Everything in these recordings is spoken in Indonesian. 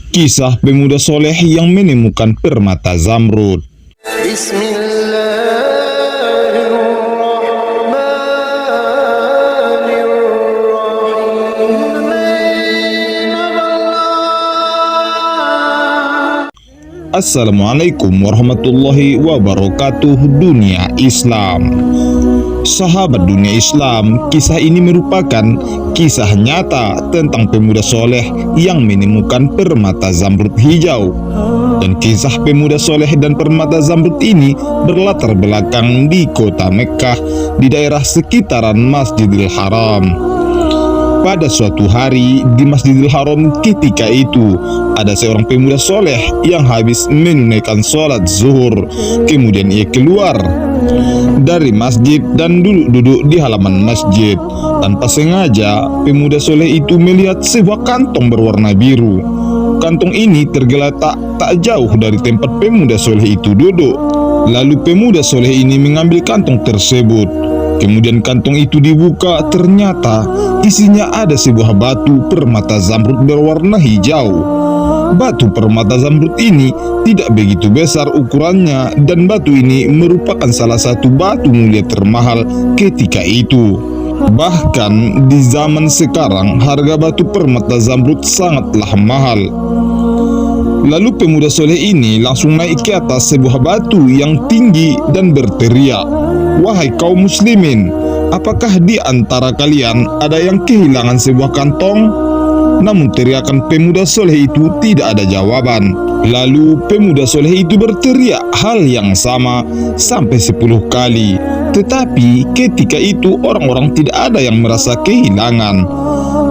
Kisah pemuda soleh yang menemukan permata zamrud. Assalamualaikum warahmatullahi wabarakatuh. Dunia Islam, sahabat dunia Islam, kisah ini merupakan kisah nyata tentang pemuda soleh yang menemukan permata zamrud hijau. Dan kisah pemuda soleh dan permata zamrud ini berlatar belakang di kota Mekkah, di daerah sekitaran Masjidil Haram. Pada suatu hari di Masjidil Haram ketika itu, ada seorang pemuda soleh yang habis menunaikan sholat zuhur. Kemudian ia keluar dari masjid dan duduk-duduk di halaman masjid. Tanpa sengaja, pemuda soleh itu melihat sebuah kantong berwarna biru. Kantong ini tergeletak tak jauh dari tempat pemuda soleh itu duduk. Lalu pemuda soleh ini mengambil kantong tersebut. Kemudian kantong itu dibuka, ternyata isinya ada sebuah batu permata zamrud berwarna hijau. Batu permata zamrud ini tidak begitu besar ukurannya, dan batu ini merupakan salah satu batu mulia termahal ketika itu. Bahkan di zaman sekarang harga batu permata zamrud sangatlah mahal. Lalu pemuda soleh ini langsung naik ke atas sebuah batu yang tinggi dan berteriak, "Wahai kaum muslimin, apakah di antara kalian ada yang kehilangan sebuah kantong?" Namun teriakan pemuda soleh itu tidak ada jawaban. Lalu pemuda soleh itu berteriak hal yang sama sampai 10 kali. Tetapi ketika itu orang-orang tidak ada yang merasa kehilangan.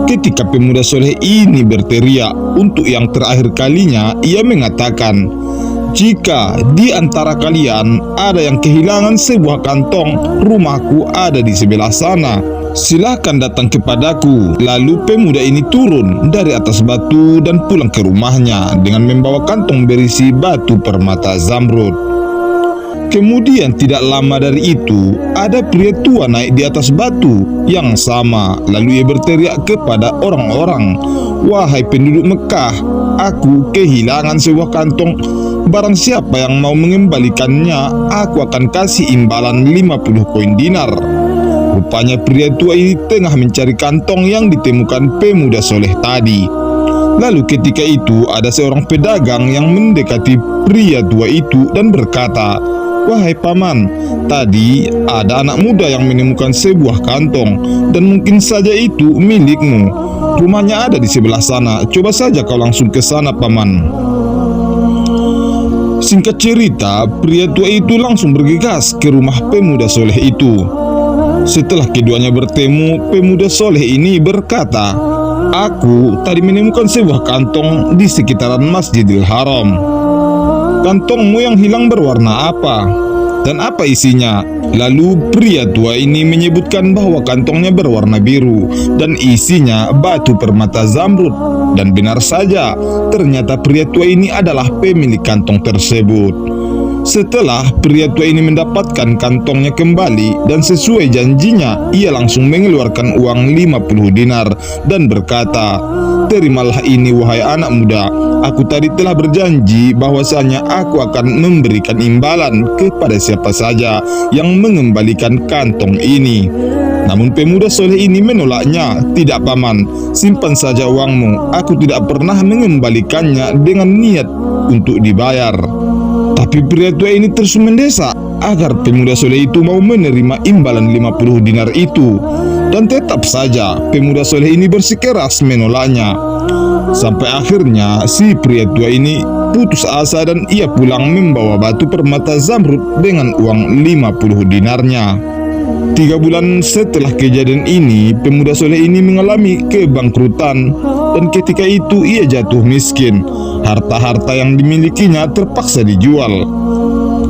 Ketika pemuda soleh ini berteriak untuk yang terakhir kalinya, ia mengatakan, "Jika di antara kalian ada yang kehilangan sebuah kantong, rumahku ada di sebelah sana. Silahkan datang kepadaku." Lalu pemuda ini turun dari atas batu dan pulang ke rumahnya dengan membawa kantong berisi batu permata zamrud. Kemudian tidak lama dari itu, ada pria tua naik di atas batu yang sama. Lalu ia berteriak kepada orang-orang, "Wahai penduduk Mekah, aku kehilangan sebuah kantong. Barang siapa yang mau mengembalikannya, aku akan kasih imbalan 50 koin dinar." Rupanya pria tua ini tengah mencari kantong yang ditemukan pemuda soleh tadi. Lalu ketika itu ada seorang pedagang yang mendekati pria tua itu dan berkata, "Wahai paman, tadi ada anak muda yang menemukan sebuah kantong dan mungkin saja itu milikmu. Rumahnya ada di sebelah sana. Coba saja kau langsung ke sana, paman." Singkat cerita, pria tua itu langsung bergegas ke rumah pemuda soleh itu. Setelah keduanya bertemu, pemuda soleh ini berkata, "Aku tadi menemukan sebuah kantong di sekitaran Masjidil Haram. Kantongmu yang hilang berwarna apa? Dan apa isinya?" Lalu pria tua ini menyebutkan bahwa kantongnya berwarna biru dan isinya batu permata zamrud. Dan benar saja, ternyata pria tua ini adalah pemilik kantong tersebut. Setelah pria tua ini mendapatkan kantongnya kembali dan sesuai janjinya, ia langsung mengeluarkan uang 50 dinar dan berkata, "Terimalah ini wahai anak muda. Aku tadi telah berjanji bahwasanya aku akan memberikan imbalan kepada siapa saja yang mengembalikan kantong ini." Namun pemuda soleh ini menolaknya. "Tidak paman, simpan saja uangmu. Aku tidak pernah mengembalikannya dengan niat untuk dibayar." Tapi pria tua ini terus mendesak agar pemuda soleh itu mau menerima imbalan 50 dinar itu. Dan tetap saja pemuda soleh ini bersikeras menolaknya. Sampai akhirnya si pria tua ini putus asa dan ia pulang membawa batu permata zamrud dengan uang 50 dinarnya. 3 bulan setelah kejadian ini, pemuda soleh ini mengalami kebangkrutan dan ketika itu ia jatuh miskin. Harta-harta yang dimilikinya terpaksa dijual.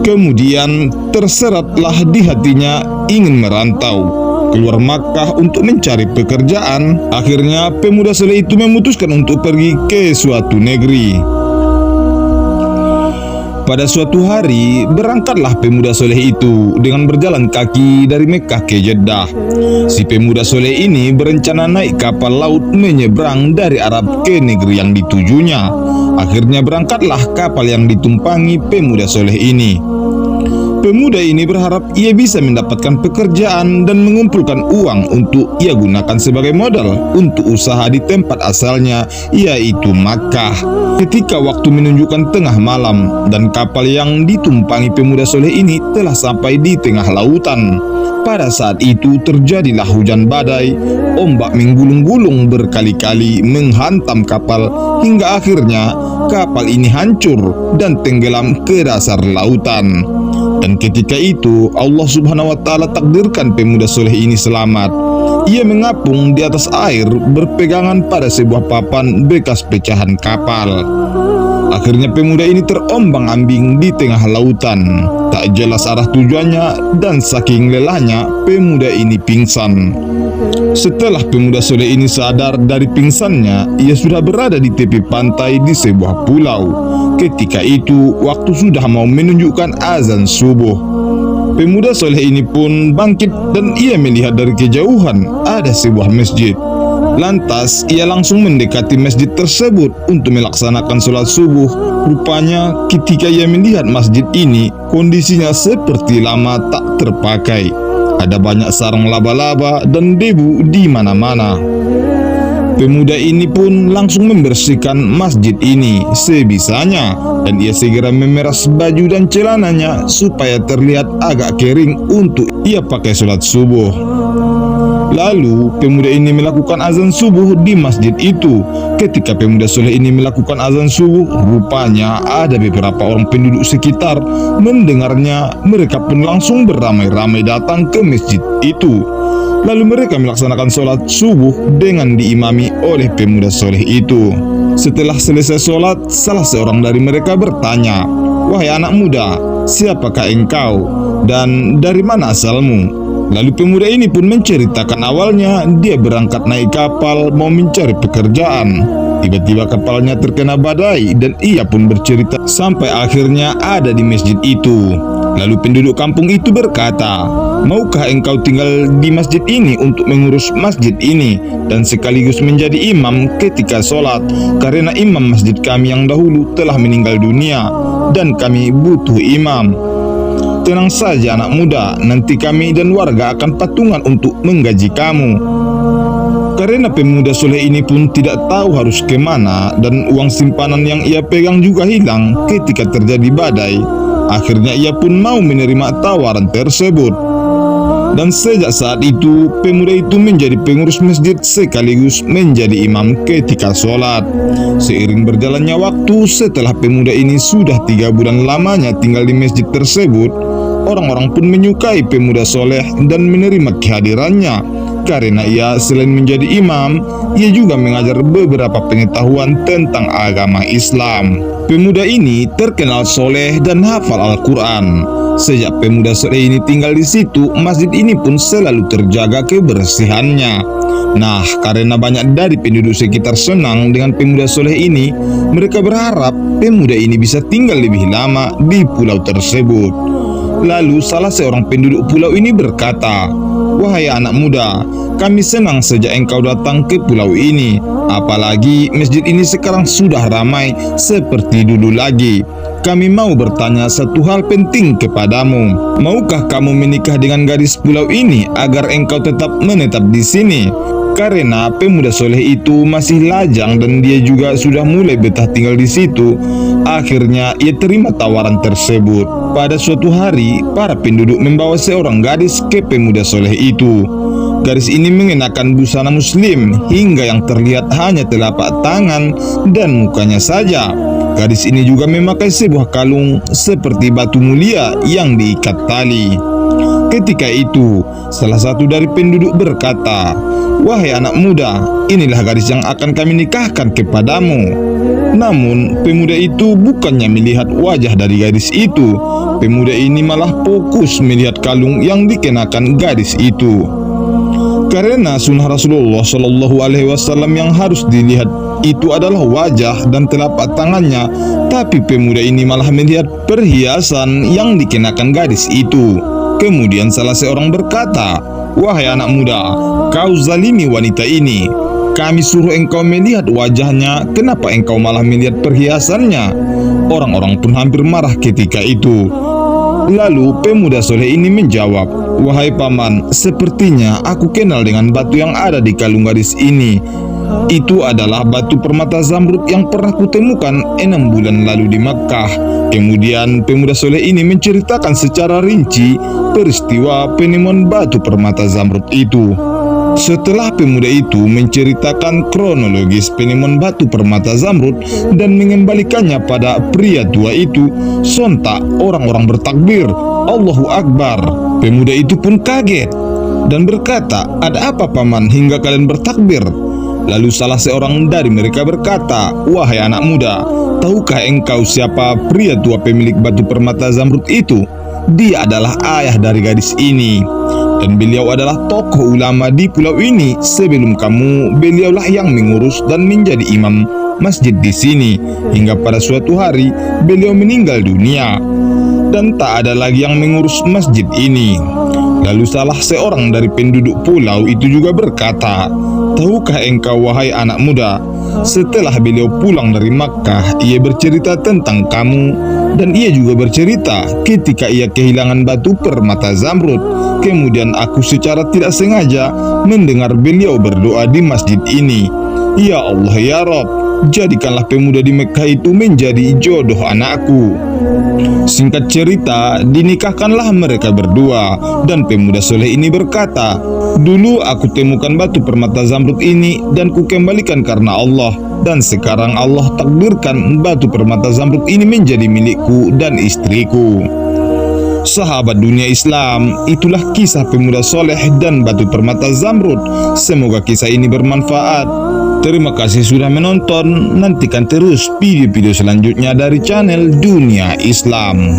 Kemudian terseratlah di hatinya ingin merantau keluar Makkah untuk mencari pekerjaan. Akhirnya pemuda soleh itu memutuskan untuk pergi ke suatu negeri. Pada suatu hari, berangkatlah pemuda soleh itu dengan berjalan kaki dari Mekkah ke Jeddah. Si pemuda soleh ini berencana naik kapal laut menyeberang dari Arab ke negeri yang ditujunya. Akhirnya berangkatlah kapal yang ditumpangi pemuda soleh ini. Pemuda ini berharap ia bisa mendapatkan pekerjaan dan mengumpulkan uang untuk ia gunakan sebagai modal untuk usaha di tempat asalnya, yaitu Makkah. Ketika waktu menunjukkan tengah malam dan kapal yang ditumpangi pemuda soleh ini telah sampai di tengah lautan. Pada saat itu terjadilah hujan badai, ombak menggulung-gulung berkali-kali menghantam kapal hingga akhirnya kapal ini hancur dan tenggelam ke dasar lautan. Dan ketika itu Allah Subhanahu wa Ta'ala takdirkan pemuda soleh ini selamat. Ia mengapung di atas air berpegangan pada sebuah papan bekas pecahan kapal. Akhirnya pemuda ini terombang-ambing di tengah lautan. Tak jelas arah tujuannya dan saking lelahnya pemuda ini pingsan. Setelah pemuda soleh ini sadar dari pingsannya, ia sudah berada di tepi pantai di sebuah pulau. Ketika itu waktu sudah mau menunjukkan azan subuh. Pemuda soleh ini pun bangkit dan ia melihat dari kejauhan ada sebuah masjid. Lantas ia langsung mendekati masjid tersebut untuk melaksanakan sholat subuh. Rupanya ketika ia melihat masjid ini, kondisinya seperti lama tak terpakai. Ada banyak sarang laba-laba dan debu di mana-mana. Pemuda ini pun langsung membersihkan masjid ini sebisanya dan ia segera memeras baju dan celananya supaya terlihat agak kering untuk ia pakai sholat subuh. Lalu pemuda ini melakukan azan subuh di masjid itu. Ketika pemuda soleh ini melakukan azan subuh, rupanya ada beberapa orang penduduk sekitar mendengarnya. Mereka pun langsung beramai-ramai datang ke masjid itu. Lalu mereka melaksanakan sholat subuh dengan diimami oleh pemuda soleh itu. Setelah selesai sholat, salah seorang dari mereka bertanya, "Wahai anak muda, siapakah engkau dan dari mana asalmu?" Lalu pemuda ini pun menceritakan awalnya dia berangkat naik kapal mau mencari pekerjaan. Tiba-tiba kapalnya terkena badai dan ia pun bercerita sampai akhirnya ada di masjid itu. Lalu penduduk kampung itu berkata, "Maukah engkau tinggal di masjid ini untuk mengurus masjid ini dan sekaligus menjadi imam ketika sholat? Karena imam masjid kami yang dahulu telah meninggal dunia dan kami butuh imam." "Tenang saja anak muda, nanti kami dan warga akan patungan untuk menggaji kamu." Karena pemuda soleh ini pun tidak tahu harus kemana dan uang simpanan yang ia pegang juga hilang ketika terjadi badai. Akhirnya ia pun mau menerima tawaran tersebut. Dan sejak saat itu, pemuda itu menjadi pengurus masjid sekaligus menjadi imam ketika sholat. Seiring berjalannya waktu, setelah pemuda ini sudah 3 bulan lamanya tinggal di masjid tersebut, orang-orang pun menyukai pemuda soleh dan menerima kehadirannya. Karena ia selain menjadi imam, ia juga mengajar beberapa pengetahuan tentang agama Islam. Pemuda ini terkenal soleh dan hafal Al-Quran. Sejak pemuda soleh ini tinggal di situ, masjid ini pun selalu terjaga kebersihannya. Nah, karena banyak dari penduduk sekitar senang dengan pemuda soleh ini, mereka berharap pemuda ini bisa tinggal lebih lama di pulau tersebut. Lalu salah seorang penduduk pulau ini berkata, "Wahai anak muda, kami senang sejak engkau datang ke pulau ini. Apalagi masjid ini sekarang sudah ramai seperti dulu lagi. Kami mau bertanya satu hal penting kepadamu. Maukah kamu menikah dengan gadis pulau ini agar engkau tetap menetap di sini?" Karena pemuda soleh itu masih lajang dan dia juga sudah mulai betah tinggal di situ, akhirnya ia terima tawaran tersebut. Pada suatu hari, para penduduk membawa seorang gadis ke pemuda soleh itu. Gadis ini mengenakan busana muslim hingga yang terlihat hanya telapak tangan dan mukanya saja. Gadis ini juga memakai sebuah kalung seperti batu mulia yang diikat tali. Ketika itu, salah satu dari penduduk berkata, "Wahai anak muda, inilah gadis yang akan kami nikahkan kepadamu." Namun, pemuda itu bukannya melihat wajah dari gadis itu. Pemuda ini malah fokus melihat kalung yang dikenakan gadis itu. Karena sunnah Rasulullah SAW yang harus dilihat itu adalah wajah dan telapak tangannya, tapi pemuda ini malah melihat perhiasan yang dikenakan gadis itu. Kemudian salah seorang berkata, "Wahai anak muda, kau zalimi wanita ini. Kami suruh engkau melihat wajahnya, kenapa engkau malah melihat perhiasannya?" Orang-orang pun hampir marah ketika itu. Lalu pemuda soleh ini menjawab, "Wahai paman, sepertinya aku kenal dengan batu yang ada di kalung gadis ini. Itu adalah batu permata zamrud yang pernah kutemukan 6 bulan lalu di Makkah." Kemudian pemuda soleh ini menceritakan secara rinci peristiwa penemuan batu permata zamrud itu. Setelah pemuda itu menceritakan kronologis penemuan batu permata zamrud dan mengembalikannya pada pria tua itu, sontak orang-orang bertakbir, "Allahu Akbar." Pemuda itu pun kaget dan berkata, "Ada apa paman hingga kalian bertakbir?" Lalu salah seorang dari mereka berkata, "Wahai anak muda, tahukah engkau siapa pria tua pemilik batu permata zamrud itu? Dia adalah ayah dari gadis ini. Dan beliau adalah tokoh ulama di pulau ini. Sebelum kamu, beliaulah yang mengurus dan menjadi imam masjid di sini. Hingga pada suatu hari, beliau meninggal dunia. Dan tak ada lagi yang mengurus masjid ini." Lalu salah seorang dari penduduk pulau itu juga berkata, "Tahukah engkau wahai anak muda, setelah beliau pulang dari Makkah, ia bercerita tentang kamu. Dan ia juga bercerita ketika ia kehilangan batu permata zamrud. Kemudian aku secara tidak sengaja mendengar beliau berdoa di masjid ini. Ya Allah ya Rabb, jadikanlah pemuda di Mekah itu menjadi jodoh anakku." Singkat cerita, dinikahkanlah mereka berdua. Dan pemuda soleh ini berkata, "Dulu aku temukan batu permata zamrud ini dan kukembalikan karena Allah. Dan sekarang Allah takdirkan batu permata zamrud ini menjadi milikku dan istriku." Sahabat dunia Islam, itulah kisah pemuda soleh dan batu permata zamrud. Semoga kisah ini bermanfaat. Terima kasih sudah menonton. Nantikan terus video-video selanjutnya dari channel Dunia Islam.